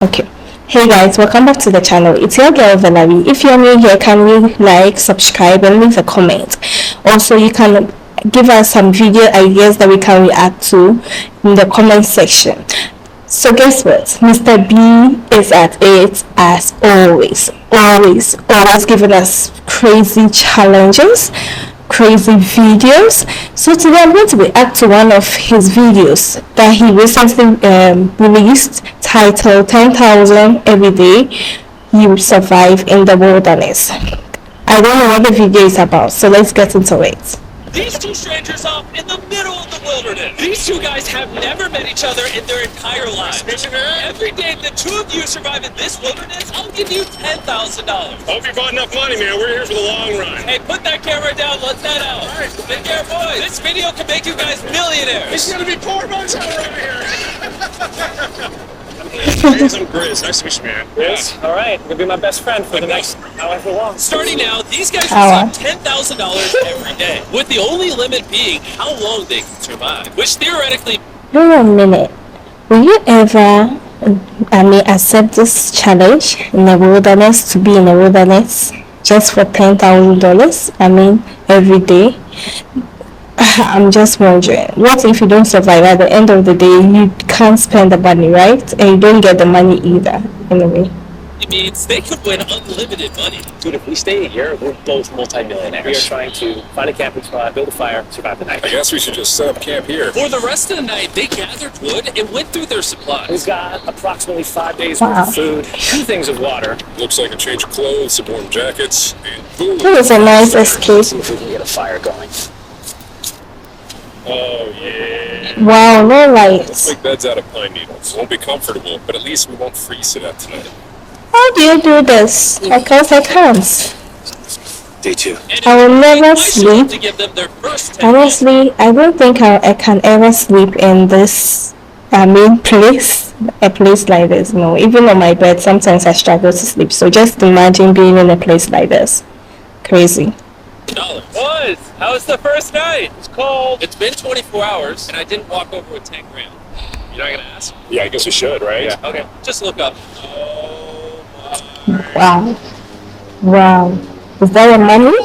Okay. Hey guys, welcome back to the channel. It's your girl Valerie. If you're new here, kindly like, subscribe, and leave a comment. Also, you can give us some video ideas that we can react to in the comment section. So guess what? Mr. B is at it as always giving us crazy challenges, crazy videos. So today I'm going to react to one of his videos that he recently released, titled 10,000 Every Day You Survive in the Wilderness. I don't know what the video is about, so let's get into it. These two strangers off in the middle of the wilderness. These two guys have never met each other in their entire lives. Every day the two of you survive in this wilderness, I'll give you $10,000. Hope you bought enough money, man. We're here for the long run. Hey, put that camera down. Let's head out. All right. Take care, boys. This video can make you guys millionaires. This is gonna be poor man's over here. Hey, I'm Grizz. Nice to meet you, man. Yes. All right. You'll be my best friend for the next however long. Starting now, these guys receive $10,000 every day, with the only limit being how long they can survive, which theoretically... Wait a minute. Will you ever, accept this challenge in the wilderness, to be in the wilderness just for $10,000? Every day? I'm just wondering, what if you don't survive? At the end of the day, you can't spend the money, right? And you don't get the money either, anyway. It means they could win unlimited money. Dude, if we stay here, we're both multi-millionaires. We are trying to find a camping spot, build a fire, survive the night. I guess we should just set up camp here. For the rest of the night, they gathered wood and went through their supplies. We've got approximately 5 days worth of food, 2 things of water. Looks like a change of clothes, some warm jackets, and boom. It was a nice escape. See if we can get a fire going. Oh, yeah. Wow, no Let's lights. make beds out of pine needles. Won't be comfortable, but at least we won't freeze to death tonight. How do you do this? Because I can't. Day 2. And I will never I should sleep. to give them their first 10 Honestly, I don't think I can ever sleep in this, place, a place like this. No, even on my bed, sometimes I struggle to sleep. So just imagine being in a place like this. Crazy. $10. Boys, how was the first night? It's cold. It's been 24 hours, and I didn't walk over with 10 grand. You're not gonna ask? Yeah, I guess we should, right? Yeah. Okay. Just look up. Oh my. Wow. Wow. Is that your money?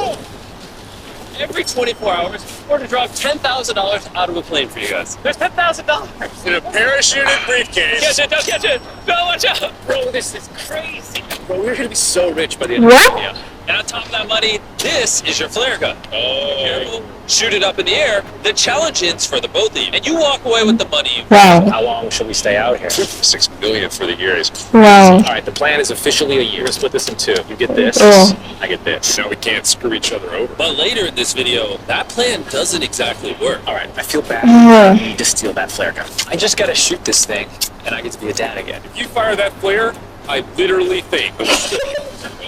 Every 24 hours, we're to drop $10,000 out of a plane for you guys. There's $10,000. In a parachuted briefcase. Catch it! Don't catch it! No, watch out! Bro, this is crazy. Bro, we're gonna be so rich by the end of What? the video. And on top of that money, this is your flare gun. Oh. Careful. Shoot it up in the air. The challenge ends for the both of you. And you walk away with the money. Wow. How long should we stay out here? $6 million for the year is Wow. All right, the plan is officially a year. We're gonna split this in 2. You get this, Oh. I get this. now we can't screw each other over. But later in this video, that plan doesn't exactly work. All right, I feel bad. Yeah. I need to steal that flare gun. I just gotta shoot this thing, and I get to be a dad again. If you fire that flare, I literally think. Well,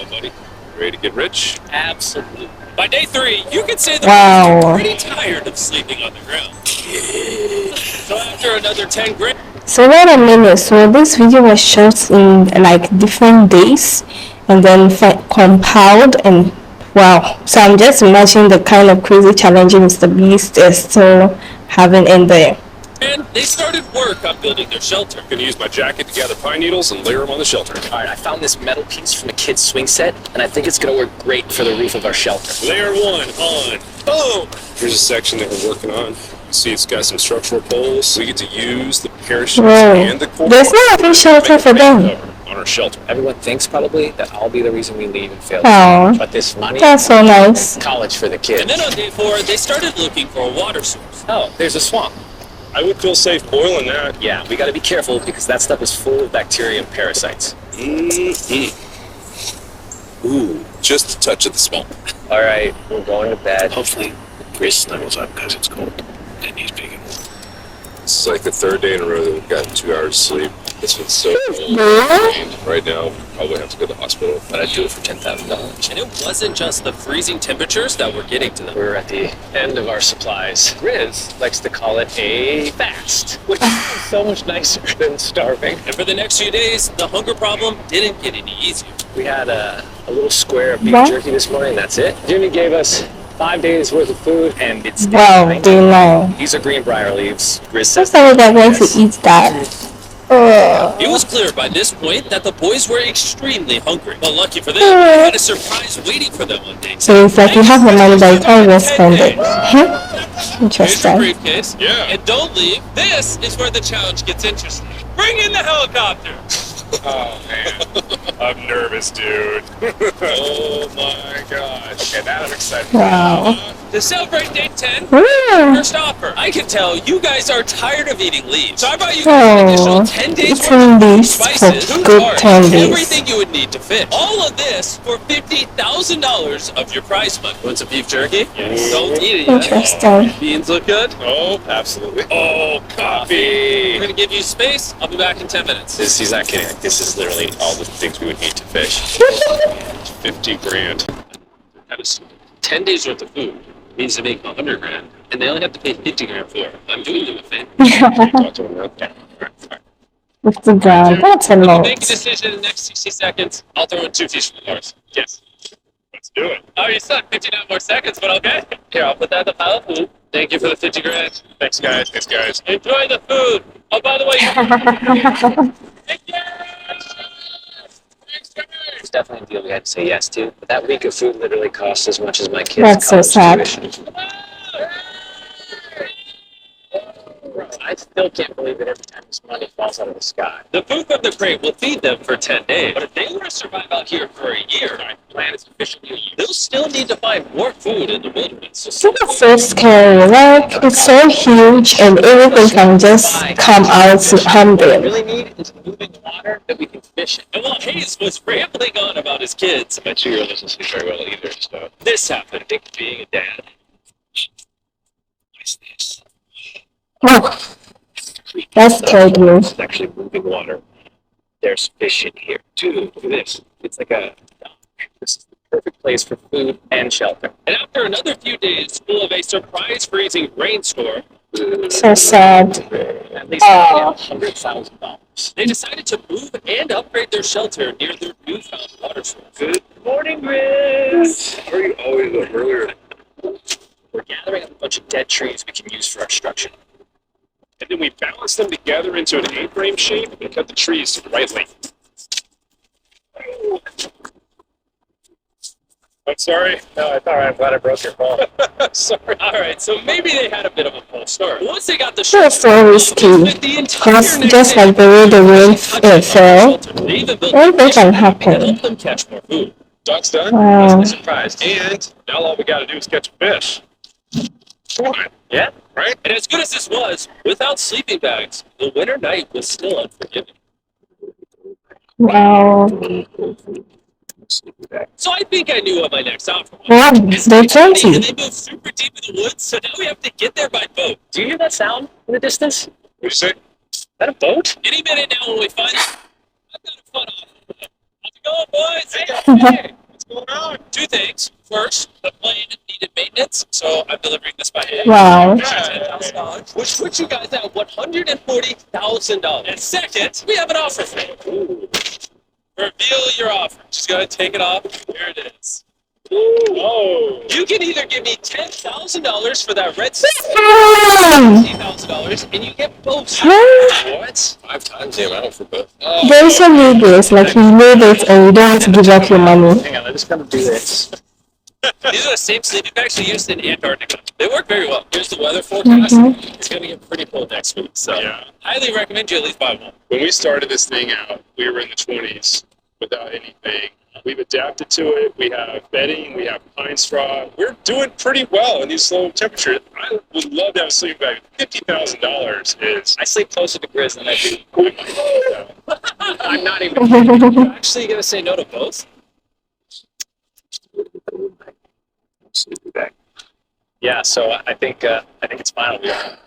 buddy, ready to get rich? Absolutely. By day 3, you can say the Wow. you're pretty tired of sleeping on the ground. So after another 10 grand, So wait a minute. So this video was shot in like different days, and then compiled, and wow. So I'm just imagining the kind of crazy challenges Mr. Beast is still having in there. they started work on building their shelter. Gonna use my jacket to gather pine needles and layer them on the shelter. All right, I found this metal piece from a kid's swing set, and I think it's gonna work great for the roof of our shelter. Layer 1 on. Boom! Here's a section that we're working on. You see it's got some structural poles. We get to use the parachutes Whoa. and the cord. There's not even shelter for them. On our shelter. Everyone thinks probably that I'll be the reason we leave and fail. Oh, But this money, that's so nice. college for the kids. And then on day 4, they started looking for a water source. Oh, there's a swamp. I would feel safe boiling that. Yeah, we gotta be careful because that stuff is full of bacteria and parasites. Mm-hmm. Ooh, just a touch of the smell. All right, we're going to bed. Hopefully, Grace snuggles up because it's cold and he's vegan. This is like the 3rd day in a row that we've gotten 2 hours sleep. This one's so cold. And right now, probably have to go to the hospital, but I'd do it for $10,000. And it wasn't just the freezing temperatures that were getting to them. We're at the end of our supplies. Grizz likes to call it a fast, which is so much nicer than starving. And for the next few days, the hunger problem didn't get any easier. We had a little square of beef What? jerky this morning, that's it. Jimmy gave us 5 days worth of food, and it's Wow, they know. These are greenbrier leaves. Grizz First says time they're going to eat that. It was clear by this point that the boys were extremely hungry. But lucky for them, they had a surprise waiting for them on day 10. So it's like you have the money, but you always spend it. Here's your Interesting. briefcase. Yeah. And don't leave. This is where the challenge gets interesting. Bring in the helicopter. Oh man, I'm nervous, dude. Oh my gosh. Okay, that I'm excited. Wow. To celebrate day 10, Mm. first offer. I can tell you guys are tired of eating leaves. So I brought you Oh, an additional 10 days worth eating of leaves spices, for food good cards, 10 and days. everything you would need to fish. All of this for $50,000 of your prize money. Want some beef jerky? Yes. Don't eat it yet. Interesting. Beans look good? Oh, absolutely. Oh, coffee. We're gonna give you space. I'll be back in 10 minutes. He's not kidding. Like, this is literally all the things we would need to fish. 50 grand. That is 10 days worth of food. Means to make 100 grand. And they only have to pay 50 grand for it. I'm doing them a favor. Talk to him now. Yeah. All right. 50 grand. That's a Make a lot. decision in the next 60 seconds. I'll throw in 2 fish from yours. Yes. Let's do it. Oh, you said 59 more seconds, but okay. Here, I'll put that in the pile of food. Thank you for the 50 grand. Thanks, guys. Thanks, guys. Enjoy the food. Oh, by the way, thank you. Thanks, guys. It's definitely a deal we had to say yes to. But that week of food literally cost as much as my kids' That's so college sad. tuition. Bro, I still can't believe that every time this money falls out of the sky. The food from the crate will feed them for 10 days. But if they were to survive out here for a year, my plan is officially a year, they'll still need to find more food in the wilderness. So It's so scary. Like, it's so huge and everything can just come out to harm What we them. really need is moving water that we can fish in. and while Hayes was rambling on about his kids, My 2-year-old doesn't sleep very well either, so. this happened. Being a dad. What's this? Oh, that scared me. It's actually moving water. There's fish in here. Dude, look at this. It's like a dock. This is the perfect place for food and shelter. And after another few days full of a surprise freezing rainstorm, So sad. At least Aw. $100,000. they decided to move and upgrade their shelter near their newfound water source. Good morning, Riz. How are you always up earlier? We're gathering up a bunch of dead trees we can use for our structure. And then we balance them together into an A-frame shape and cut the trees to the right length. I'm sorry. No, it's all right. I'm glad I broke your phone. Sorry. All right, so maybe they had a bit of a false start. Once they got the That's so risky. Because just like the way the rain fell, they even built anything can to happen. help them catch more food. Duck's done. Wow. Wasn't surprised. And now all we got to do is catch a fish. Come on. Yeah, Right? and as good as this was, without sleeping bags, the winter night was still unforgiving. Wow. So I think I knew what my next offer was. Wow, they're And 20. they moved super deep in the woods, so now we have to get there by boat. Do you hear that sound in the distance? Is What do you say? that a boat? Any minute now when we find it, I've got a fun offer. How's it going, boys? Hey, What's going on? 2 things. First, the plane needed maintenance, so I'm delivering this by hand. Wow. $10,000, which puts you guys at $140,000. And second, we have an offer for you. Reveal your offer. Just gotta take it off. Here it is. Oh. You can either give me $10,000 for that red Wow. $50,000, and you get both. Huh? What? 5 times the amount for both. They also need this, like you need it and you don't want to give up your money. Hang on, I'm just gonna do this. These are the same sleeping bags we used in Antarctica. They work very well. Here's the weather forecast. It's going to get pretty cold next week, so Yeah. highly recommend you at least buy one. When we started this thing out, we were in the 20s without anything. We've adapted to it. We have bedding. We have pine straw. We're doing pretty well in these low temperatures. I would love to have a sleeping bag. $50,000 is. I sleep closer to Grizz than I do. I'm not even. You're actually going to say no to both? Sleeping bag. Yeah, so I think it's final.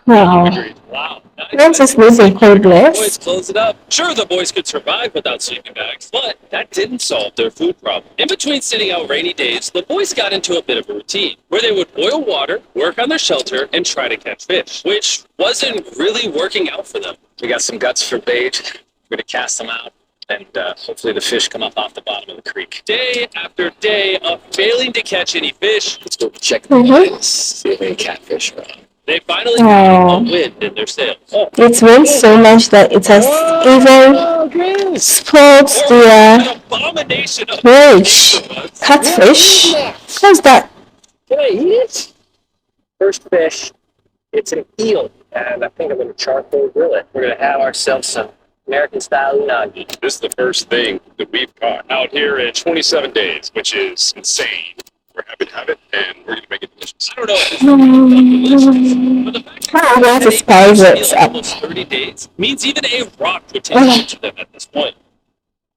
Wow. Wow. That's just losing cold Boys, bliss. close it up. Sure, the boys could survive without sleeping bags, but that didn't solve their food problem. In between sitting out rainy days, the boys got into a bit of a routine where they would boil water, work on their shelter, and try to catch fish, which wasn't really working out for them. We got some guts for bait. We're gonna cast them out, and hopefully the fish come up off the bottom of the creek. Day after day of failing to catch any fish, Let's go check the lines, see if any catfish are on. They finally have a wind in their sails. It rained so much that it has even spoiled their An abomination of fish. Catfish? What's that? Can I eat it? First fish. It's an eel, and I think I'm going to charcoal grill it. We're going to have ourselves some American-style unagi. This is the first thing that we've caught out here in 27 days, which is insane. We're happy to have it, and we're going to make it delicious. I don't know if it's delicious, but the fact that I want to they spice ate it this eel up. almost 30 days means even a rock would take it to them at this point.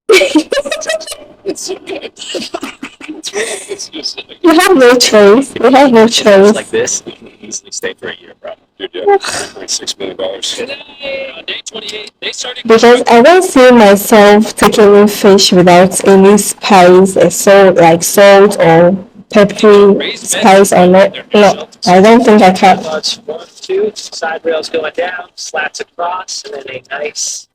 It's so good. It's just like, You have no choice. You have no Fish choice. like this, you can easily stay for a year, bro. dude, yeah, $3.6 million. Today, on day 28, they started Because I don't see myself taking in fish without any spice, salt or peppery spice on it. No, I don't think I can. Plus 1, 2, side rails going down, slats across, and then a nice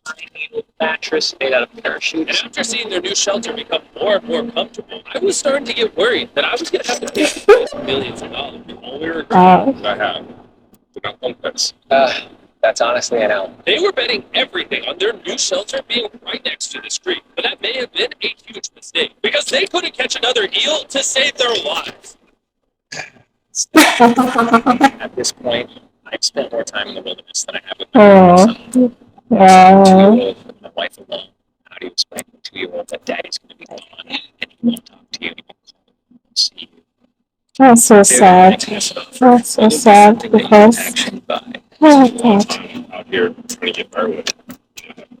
pine needle mattress made out of And parachutes. after seeing their new shelter become more and more comfortable, I was starting to get worried that I was going to have to pay these guys millions of dollars. All we were Uh, I have. They're not one pets. That's honestly an L. They were betting everything on their new shelter being right next to this creek, but that may have been a huge mistake because they couldn't catch another eel to save their lives. At this point, I've spent more time in the wilderness than I have with my Oh. son. Wow. 2-year-old with my wife alone. How do you explain to a 2-year-old that daddy's going to be gone and he won't talk to you, he won't call you, he won't see you? That's so sad. That's so sad because Actually buy. oh A lot of God. time out here trying to get firewood.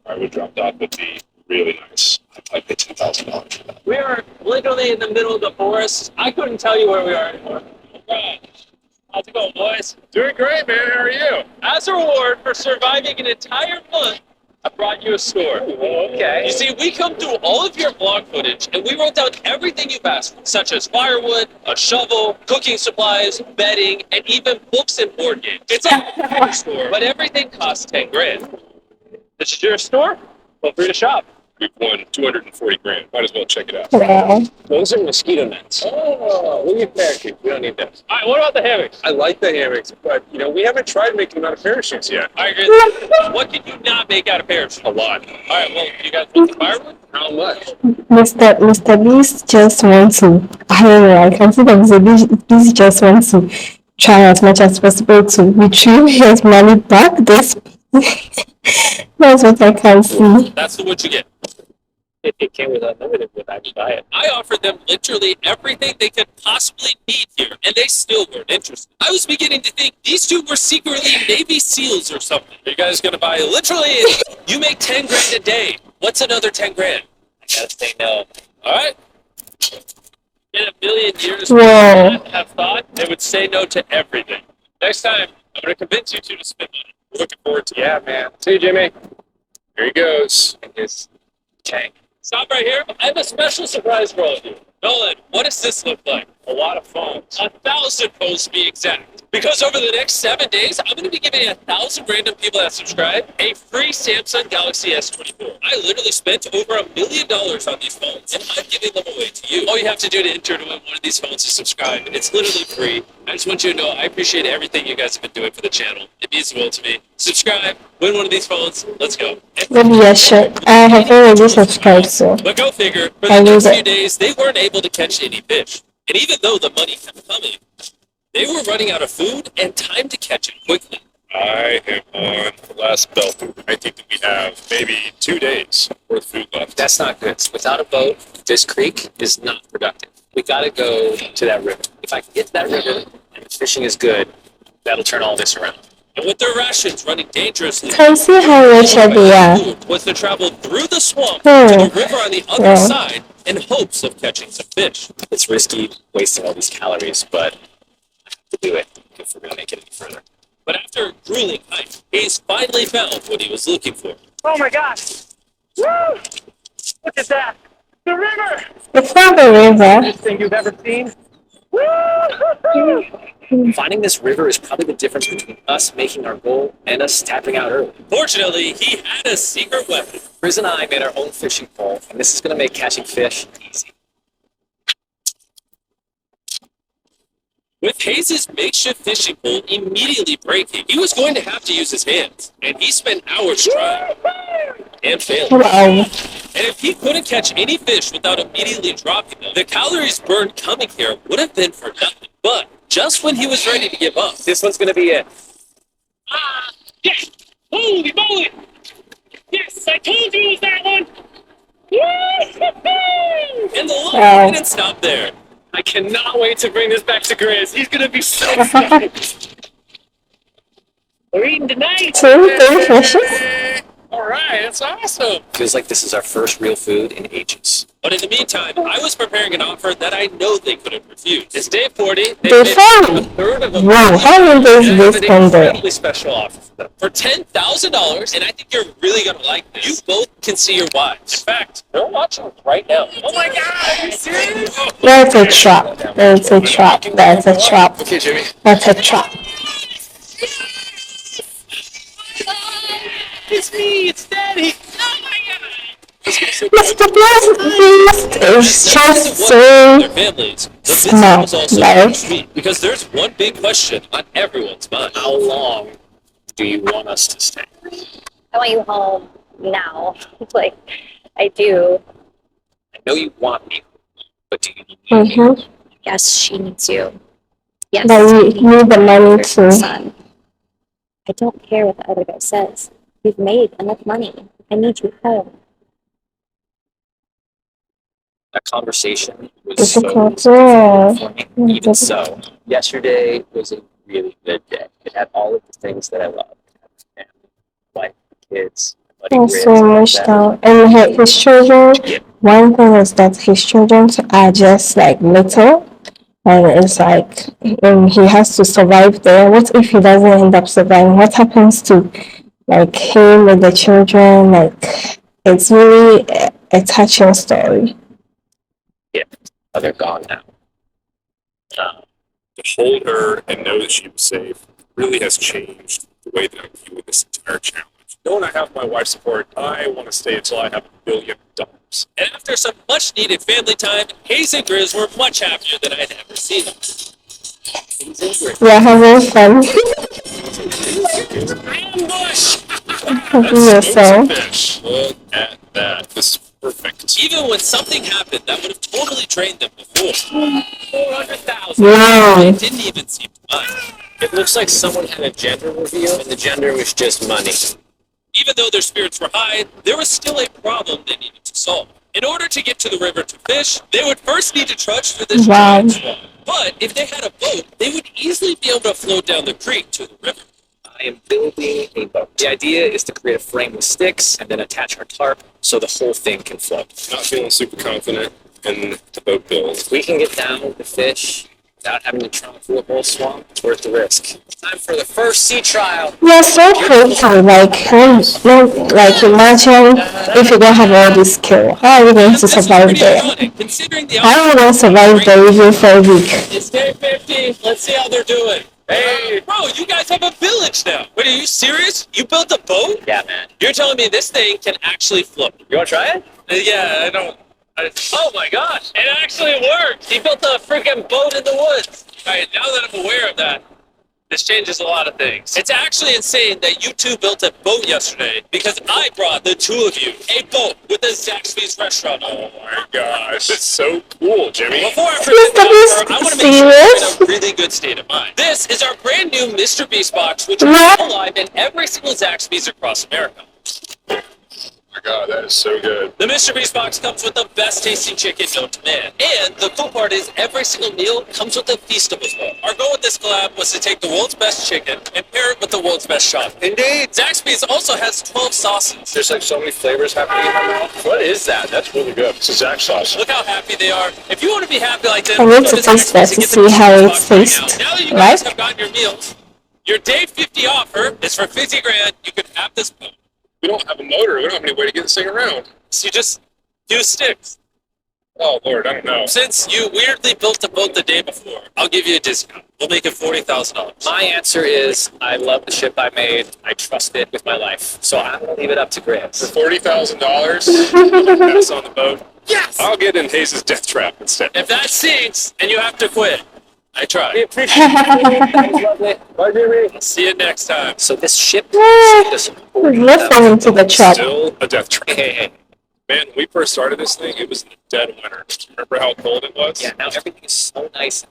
Firewood dropped off would be really nice. I'd probably pay $10,000 for that. We are literally in the middle of the forest. I couldn't tell you where we are anymore. How's it going, boys? Doing great, man. How are you? As a reward for surviving an entire month, I brought you a store. Okay. You see, we come through all of your vlog footage and we wrote down everything you've asked for, such as firewood, a shovel, cooking supplies, bedding, and even books and board games. It's a store, but everything costs 10 grand. This is your store? Feel free to shop. We've won 240 grand. Might as well check it out. Wow. Those are mosquito nets. Oh, we need parachutes. We don't need those. All right, what about the hammocks? I like the hammocks, but we haven't tried making them out of parachutes yet. All right, what can you not make out of parachutes? A lot. All right, well, you guys want the firewood? How much? Mr. Beast just want to, I don't know, I can see that Mr. Beast just wants to try as much as possible to retrieve his money back. That's what I can see. That's what you get. It came with unlimited when I would buy it. I offered them literally everything they could possibly need here, and they still weren't interested. I was beginning to think these two were secretly Navy SEALs or something. Are you guys gonna buy literally anything? You make 10 grand a day. What's another 10 grand? I gotta say no. All right? In a million years, Whoa. people have thought they would say no to everything. Next time, I'm gonna convince you two to spend money. We're looking forward to it. Yeah, man. See you, Jimmy. Here he goes. And his tank. Stop right here. I have a special surprise for all of you. Nolan, what does this look like? A lot of phones. 1,000 posts to be exact. Because over the next 7 days, I'm going to be giving 1,000 random people that subscribe a free Samsung Galaxy S24. I literally spent over $1 million on these phones, and I'm giving them away to you. All you have to do to enter to win one of these phones is subscribe. It's literally free. I just want you to know I appreciate everything you guys have been doing for the channel. It means the world to me. Subscribe, win one of these phones. Let's go. Maybe I should. I have already subscribed, so But go figure, for I the knew next that. few days, they weren't able to catch any fish. And even though the money kept coming, they were running out of food and time to catch it quickly. I am on the last belt. I think that we have maybe 2 days worth of food left. That's not good. Without a boat, this creek is not productive. We gotta go to that river. If I can get to that river and the fishing is good, that'll turn all this around. And with their rations running dangerously, can see how wretched they are. food was to travel through the swamp Oh. to the river on the other Yeah. side in hopes of catching some fish. It's risky wasting all these calories, but I have to do it if we're gonna make it any further. But after a grueling hike, he's finally found what he was looking for. Oh my gosh! Woo! Look at that! The river! It's not the river. Best thing you've ever seen? Woo! Finding this river is probably the difference between us making our goal and us tapping out early. Fortunately, he had a secret weapon. Chris and I made our own fishing pole, and this is going to make catching fish easy. With Hayes' makeshift fishing pole immediately breaking, he was going to have to use his hands, and he spent hours trying and failing. Wow. And if he couldn't catch any fish without immediately dropping them, the calories burned coming here would have been for nothing. But just when he was ready to give up, This one's gonna be it. yes! Holy moly! Yes, I told you it was that one! And the luck Wow. didn't stop there. I cannot wait to bring this back to Grizz. He's gonna be so stoked. We're eating tonight. 2 big fishes? All right, that's awesome. Feels like this is our first real food in ages. But in the meantime, I was preparing an offer that I know they couldn't refuse. It's day 40. They Day made 40? a third of a Wow, how many days and I this have an can do? incredibly special offer for them. For $10,000, and I think you're really gonna like this. You both can see your wives. In fact, they're watching right now. Oh my God, are you serious? That's a trap. That's a trap. That's a trap. Okay, Jimmy. That's a trap. It's me, it's Daddy. Oh my God. Mr. Beast is just so Their families. The business smart, was also right? sweet because there's one big question on everyone's mind. How long do you want us to stay? I want you home now. Like, I do. I know you want me, but do you need me? Mm-hmm. Yes, she needs you. Yes, But we she need the money needs too. her son. I don't care what the other guy says. We've made enough money. I need you home. That conversation was so Difficult, yeah. for me. Even so, yesterday was a really good day. It had all of the things that I love. Family, wife, kids, buddy That's Grizz, so all much that. down. And his children, one thing is that his children are just like little. And it's like he has to survive there. What if he doesn't end up surviving? What happens to like him with the children? Like it's really a touching story. Oh, they're gone now. To hold her and know that she was safe really has changed the way that I'm viewing this entire challenge. Knowing I have my wife's support, I want to stay until I have $1 billion. And after some much needed family time, Hayes and Grizz were much happier than I'd ever seen them. We're having fun. Ambush! Happy yourself. Fish. Look at that. This is perfect. Even when something happened that would have totally drained them before. 400,000. Wow. They didn't even seem to mind. It looks like someone had a gender reveal, and the gender was just money. Even though their spirits were high, there was still a problem they needed to solve. In order to get to the river to fish, they would first need to trudge through this Wow. giant swamp. But if they had a boat, they would easily be able to float down the creek to the river. I am building a boat. The idea is to create a frame with sticks and then attach our tarp so the whole thing can float. Not feeling super confident in the boat build. If we can get down with the fish without having to travel through a whole swamp, it's worth the risk. Time for the first sea trial. You're so crazy. Like, like imagine if you don't have all this skill. How are you going to This is survive pretty there? ironic, considering the How are you going to survive there even for a week? It's day 50. Let's see how they're doing. Hey, bro, you guys have a village now. Wait, are you serious? You built a boat? Yeah, man. You're telling me this thing can actually float? You want to try it? Yeah, I don't. Oh my gosh, it actually worked. He built a freaking boat in the woods. All right, now that I'm aware of that, this changes a lot of things. It's actually insane that you two built a boat yesterday because I brought the two of you a boat with the Zaxby's restaurant on it. Oh my gosh, it's so cool, Jimmy. Before I present the Mr. offer, I want to Beast, make sure you're serious? in a really good state of mind. This is our brand new Mr. Beast box, which is What? now live in every single Zaxby's across America. Oh my god, that is so good. The Mr. Beast box comes with the best tasting chicken known to man. And the cool part is every single meal comes with a Feastables bowl. Our goal with this collab was to take the world's best chicken and pair it with the world's best chocolate. Indeed. Zaxby's also has 12 sauces. There's like so many flavors happening in my mouth. What is that? That's really good. It's a Zach sauce. Look how happy they are. If you want to be happy like them, I need go to taste that Zaxby's to and get the see Mr. how Beast it box right tastes, now. Now that you guys right? have gotten your meals, your day 50 offer is for 50 grand. You can have this boat. We don't have a motor. We don't have any way to get this thing around. So you just use sticks. Oh Lord, I don't know. Since you weirdly built the boat the day before, I'll give you a discount. We'll make it $40,000. My answer is I love the ship I made. I trust it with my life. So I'm going to leave it up to For Grizz. $40,000, pass on the boat. Yes! I'll get in Hayes' death trap instead. If that sinks and you have to quit, I tried. We appreciate it. That was lovely. Bye, Jimmy. See you next time. So this ship Yeah. saved us Listen into the trap. Still a death trap. Hey. Man, when we first started this thing, it was in the dead of winter. Remember how cold it was? Yeah, now everything is so nice.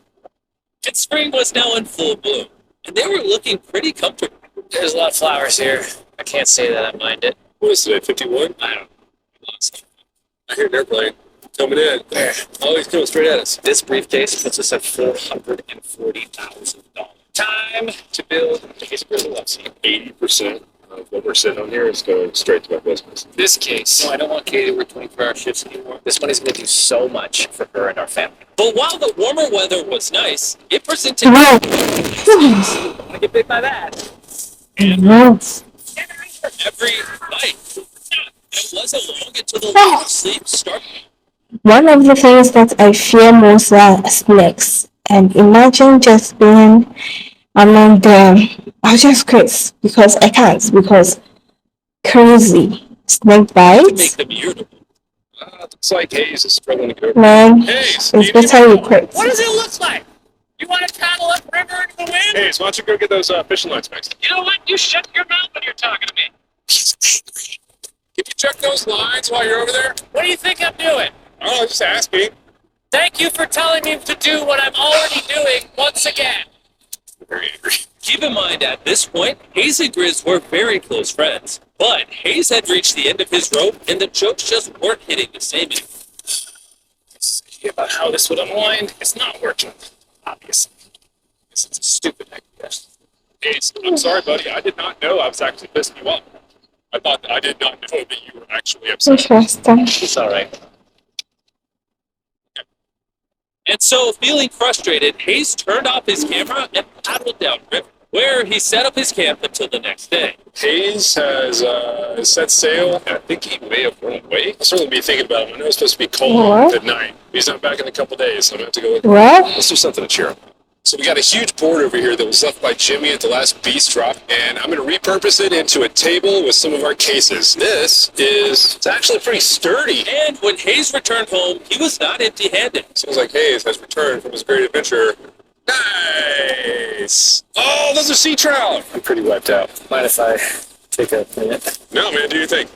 And spring was now in full bloom, and they were looking pretty comfortable. There's a lot of flowers here. I can't say that I mind it. What is today, 51? I don't I hear an airplane coming in. Oh, he's coming straight at us. This briefcase puts us at $440,000. Time to build the case of Lexi. 80% of what we're sitting on here is going straight to my business. This case. No, I don't want Katie to work 24-hour shifts anymore. This money's going to do so much for her and our family. But while the warmer weather was nice, it presented Wow. I get bit by that. Yes. every night. It wasn't long until the lack of sleep started. One of the things that I fear most are snakes. And imagine just being among them. I'll just quit because I can't. Because crazy snake To bites. make them irritable. Looks like Hayes is struggling to get over. Man, Hayes, it's better you quit. What does it look like? You want to paddle upriver into the wind? Hayes, why don't you go get those fishing lines fixed? You know what? You shut your mouth when you're talking to me. Can you check those lines while you're over there? What do you think I'm doing? Oh, just asking. Thank you for telling me to do what I'm already doing once again. Very angry. Keep in mind, at this point, Hayes and Grizz were very close friends. But Hayes had reached the end of his rope, and the jokes just weren't hitting the same. About how this would unwind, it's not working. Obviously. This is a stupid idea. Hayes, I'm sorry, buddy. I did not know I was actually pissing you off. I did not know that you were actually upset. Interesting. It's all right. And so, feeling frustrated, Hayes turned off his camera and paddled downriver, where he set up his camp until the next day. Hayes has set sail, and I think he may have run away. I'll certainly be thinking about him. I know it's supposed to be cold What? at night. He's not back in a couple days, so I'm going to have to go look. Well, Let's do something to cheer him. So we got a huge board over here that was left by Jimmy at the last beast drop, and I'm going to repurpose it into a table with some of our cases. It's actually pretty sturdy. And when Hayes returned home, he was not empty-handed. Sounds like Hayes has returned from his great adventure. Nice! Oh, those are sea trout! I'm pretty wiped out. Mind if I take a minute? No, man, do your thing.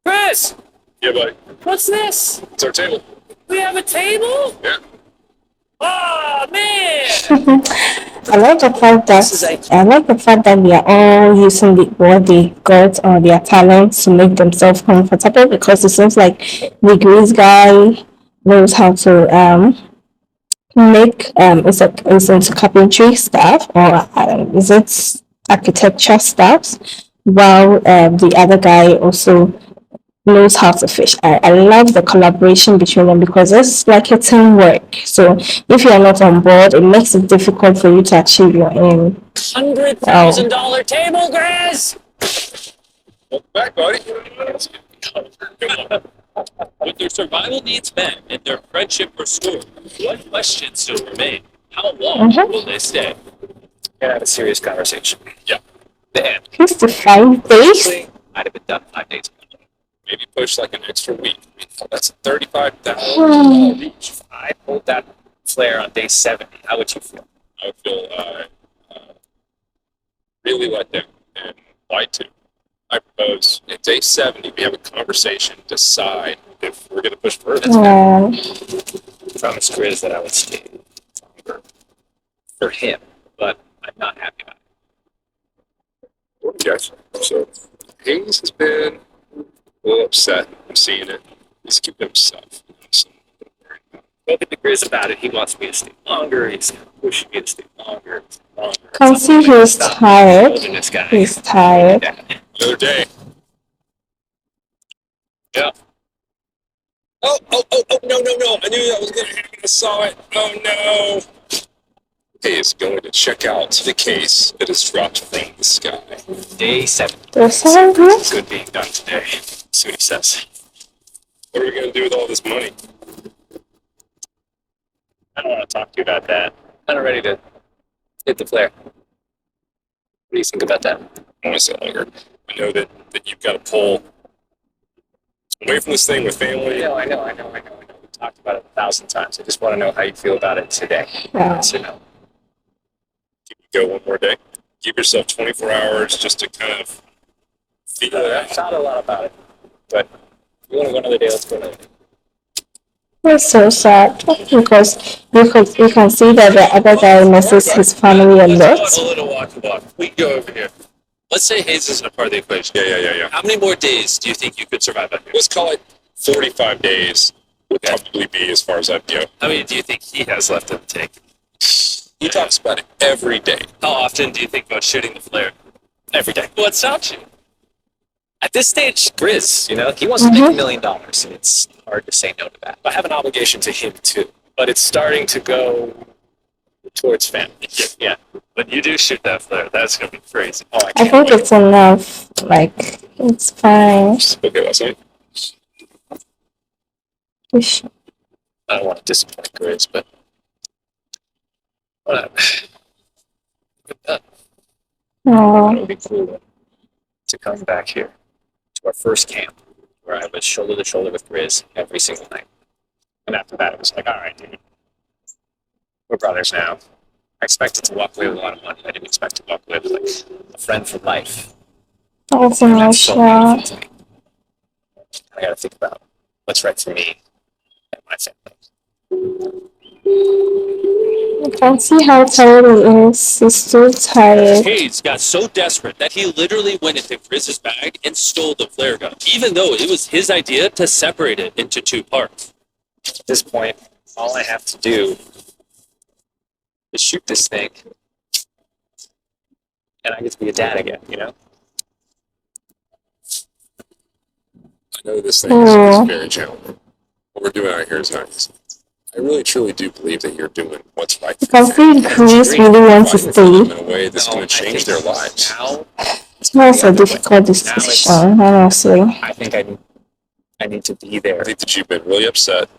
Chris, Yeah, buddy. what's this? It's our table. We have a table? Yeah. Oh, man! I like the fact that we are all using what they got or their talents to make themselves comfortable, because it seems like the Grease guy knows how to make is into carpentry stuff, or is it architecture stuff, while the other guy also knows how to fish. I love the collaboration between them because it's like a teamwork. So if you're not on board, it makes it difficult for you to achieve your aim. $100,000 table, Grizz! Welcome back, buddy. With their survival needs met and their friendship restored, one question still remained. How long will they stay? Gonna have a serious conversation. Yeah. Man, 55 days? actually, I'd have been done 5 days ago. Maybe push like an extra week. That's $35,000 each. If I pulled that flare on day 70, how would you feel? I would feel really let down and lied to. I propose at day 70 we have a conversation, decide if we're going to push further. Oh, Promise Grizz that I would stay longer for him, but I'm not happy about it. Yes. So Hayes has been a little upset. I'm seeing it. He's keeping himself. Spoken to Grizz about it. He wants me to stay longer. He's pushing me to stay longer. can see he's tired. Holding this guy. He's tired. Yeah. Another day. Yeah. Oh, no. I knew that was going to happen. I saw it. Oh, no. Hayes is going to check out the case that is dropped from the sky. Day 7. There's someone here? Good being done today. See what he says. What are we going to do with all this money? I don't want to talk to you about that. I'm not ready to hit the flare. What do you think about that? I want to stay longer. I know that you've got to pull away from this thing with family. I know. We talked about it 1,000 times. I just want to know how you feel about it today. Wow. So, no. Can you go one more day? Give yourself 24 hours just to kind of figure it I've out. thought a lot about it, but if you want to go another day, let's go another day. It's so sad because you can see that the other guy misses his family a Let's lot. go on a little walk. We can go over here. Let's say Hayes isn't a part of the equation. Yeah. How many more days do you think you could survive out here? Let's call it 45 days would probably be as far as I'd go. How many do you think he has left in the tank? He talks about it every day. How often do you think about shooting the flare? Every day. What stops you? At this stage, Grizz, he wants to make $1 million, and it's hard to say no to that. I have an obligation to him too, but it's starting to go towards family. Yeah. When you do shoot that flare, that's gonna be crazy. Oh, I I can't think wait. it's enough. Like, it's fine. Okay, last night. We should- I don't want to disappoint Grizz, but whatever. Oh, It would be cool to come back here to our first camp where I was shoulder to shoulder with Grizz every single night. And after that, it was like, all right, dude, we're brothers now. I expected to walk away with a lot of money. I didn't expect to walk away with like a friend for life. that's And that's so emotional. meaningful to me. I got to think about what's right for me and my family. You can see how tired he is. He's so tired. Hayes got so desperate that he literally went into Grizz's bag and stole the flare gun, even though it was his idea to separate it into two parts. At this point, all I have to do is shoot this thing, and I get to be a dad again, I know this thing Oh. is very challenging. What we're doing out here is not easy. I really truly do believe that you're doing what's right You for can them. see Chris really wants to Fighting for them stay. in a way that's going to change their lives. Now, It's a difficult decision, honestly. I think I need to be there. I think that you've been really upset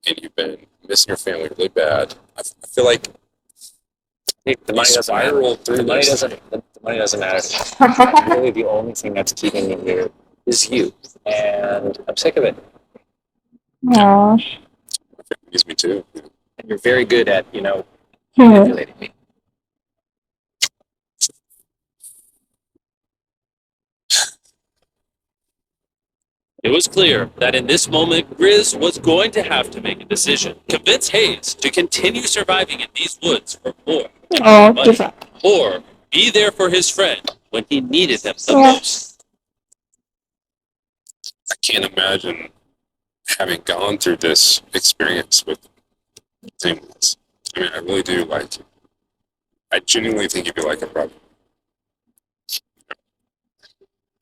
and you've been missing your family really bad. I feel like The money doesn't matter. spiraled through The money this. doesn't matter. Really, the only thing that's keeping me here is you, and I'm sick of it. No. My family needs me too. And you're very good at, Hmm. manipulating me. It was clear that in this moment, Grizz was going to have to make a decision. Convince Hayes to continue surviving in these woods for more, Oh, give up. or be there for his friend when he needed them the Yeah. most. I can't imagine having gone through this experience with things. I mean, I really do like you. I genuinely think you'd be like a brother.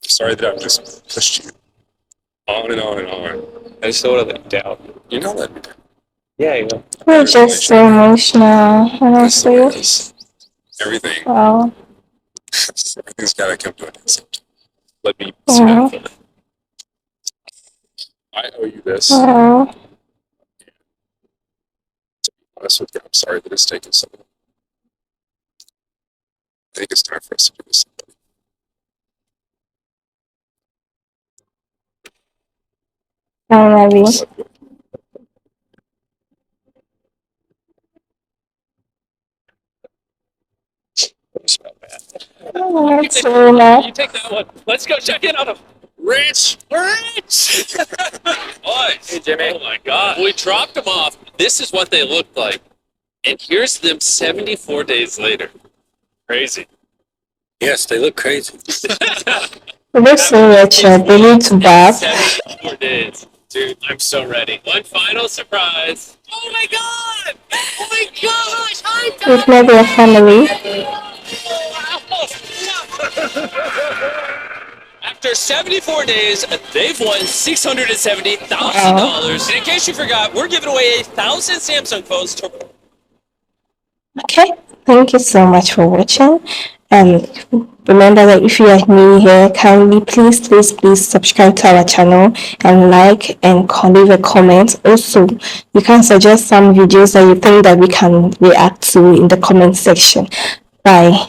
Sorry that I've just pushed you on and on and on. I just don't want to let you down. You're not letting me down. Yeah, We're just so emotional, That's the way it honestly. is. Everything, Wow. everything's got to come to an end. Let me Yeah. smell it. I owe you this. Wow. Honest with you, I'm sorry that it's taken so long. I think it's time for us to do this. Finally. you smell bad. Oh, that's so nice. You take that one. Let's go check in on him. Rich! Rich! Boys, Hey, Jimmy. oh my God. We dropped them off. This is what they looked like. And here's them 74 days later. Crazy. Yes, they look crazy. It looks so wretched. They need to bath. 74 days. Dude, I'm so ready. One final surprise. Oh my God! Oh my gosh! I'm With maybe a family. After 74 days, they've won $670,000. And in case you forgot, we're giving away 1,000 Samsung phones to. Okay, thank you so much for watching. And remember that if you are new here, kindly please subscribe to our channel and like and leave a comment. Also, you can suggest some videos that you think that we can react to in the comment section. Bye.